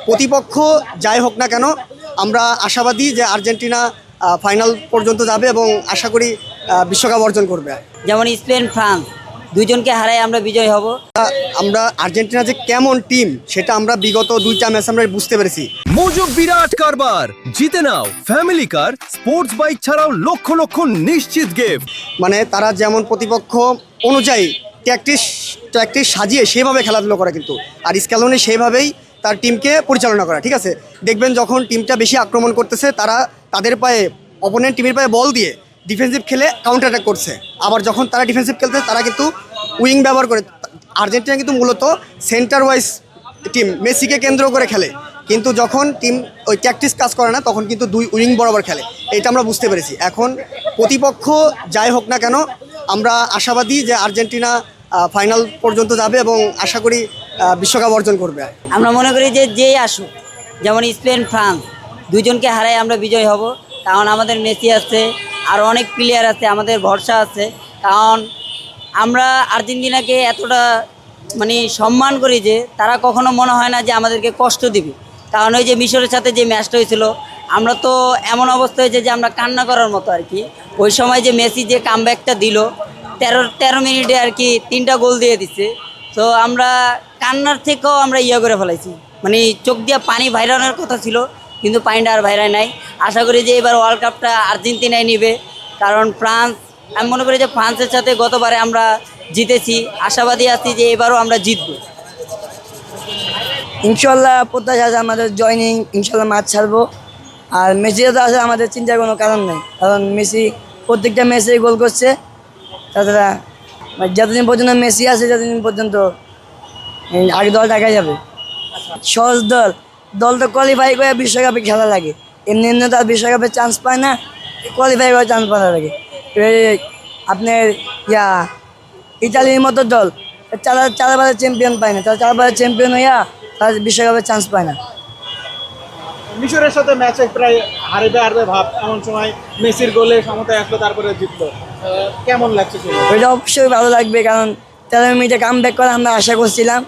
প্রতিপক্ষ যাই হোক না কেন আমরা আশাবাদী যে আর্জেন্টিনা ফাইনাল পর্যন্ত যাবে এবং আশা করি বিশ্বকাপ অর্জন করবে। যেমন স্পেন ফ্রান্স দুইজনকে হারাই আমরা বিজয় হব। আমরা আর্জেন্টিনা যে কেমন টিম সেটা আমরা বিগত 2টা ম্যাচ আমরা বুঝতে পেরেছি। মজুব বিরাট কারবার জিতে নাও ফ্যামিলি কার স্পোর্টস বাইক ছাড়াও লক্ষ লক্ষ নিশ্চিত গিফট। মানে তারা যেমন প্রতিপক্ষ অনুযায়ী ট্যাকটিস সাজিয়ে সেভাবে খেলাধুলো করে, কিন্তু আর স্ক্যালোনি সেভাবেই তার টিমকে পরিচালনা করা। ঠিক আছে, দেখবেন যখন টিমটা বেশি আক্রমণ করতেছে তারা তাদের পায়ে অপোনেন্ট টিমের পায়ে বল দিয়ে ডিফেন্সিভ খেলে কাউন্টার অ্যাটাক করছে। আবার যখন তারা ডিফেন্সিভ খেলতে তারা কিন্তু উইং ব্যবহার করে। আর্জেন্টিনা কিন্তু মূলত সেন্টার ওয়াইজ টিম, মেসিকে কেন্দ্র করে খেলে, কিন্তু যখন টিম ওই ট্যাকটিস কাজ করে না তখন কিন্তু দুই উইং বরাবর খেলে। এটা আমরা বুঝতে পেরেছি। এখন প্রতিপক্ষ যাই হোক না কেন আমরা আশাবাদী যে আর্জেন্টিনা ফাইনাল পর্যন্ত যাবে এবং আশা করি বিশ্বকাপ অর্জন করবে। আমরা মনে করি যে যেই আসুক, যেমন স্পেন ফ্রান্স দুইজনকে হারাই আমরা বিজয় হব। কারণ আমাদের মেসি আছে, আর অনেক প্লেয়ার আছে, আমাদের ভরসা আছে। কারণ আমরা আর্জেন্টিনাকে এতটা সম্মান করি যে তারা কখনো মনে হয় না যে আমাদেরকে কষ্ট দিবে। কারণ ওই যে মিশরের সাথে যে ম্যাচটা হয়েছিল, আমরা তো এমন অবস্থা হয়েছে যে আমরা কান্না করার মতো আর কি। ওই সময় যে মেসি যে কামব্যাকটা দিল 13 মিনিটে আর কি 3টা গোল দিয়ে দিচ্ছে। তো আমরা কান্নার থেকেও আমরা করে ফেলাইছি, চোখ দিয়ে পানি ভাইরানোর কথা ছিল, কিন্তু পানিটা আর ভাইরায় নাই। আশা করি যে এবার ওয়ার্ল্ড কাপটা আর্জেন্টিনায় নিবে। কারণ ফ্রান্স, আমি মনে করি যে ফ্রান্সের সাথে গতবারে আমরা জিতেছি, আশাবাদী আছি যে এবারও আমরা জিতব ইনশাল্লাহ। প্রত্যাশা আছে আমাদের জয়নিং, ইনশাল্লাহ ম্যাচ ছাড়বো। আর মেসিও তো আসলে আমাদের চিন্তার কোনো কারণ নেই, কারণ মেসি প্রত্যেকটা ম্যাচে গোল করছে। তাছাড়া যতদিন পর্যন্ত মেসি আছে ততদিন পর্যন্ত আগে দল দেখা যাবে। সহজ দল তো কোয়ালিফাই করে বিশ্বকাপে খেলা লাগে, এমনি এমনি তো আর বিশ্বকাপে চান্স পায় না, কোয়ালিফাই করে চান্স পাওয়া লাগে। আপনার ইতালির মতো দল চারবারের চ্যাম্পিয়ন পায় না, তারা 4বারের চ্যাম্পিয়ন হইয়া তারা বিশ্বকাপে চান্স পায় না। মিশরের সাথে ম্যাচে প্রায় হারবে ভাব, এমন সময় মেসির গোলে সমতায় আসলো, তারপরে জিতলো। কেমন লাগছে? ওইটা অবশ্যই ভালো লাগবে, কারণ 13 মিনিটে কাম ব্যাক করে আমরা আশা করছিলাম।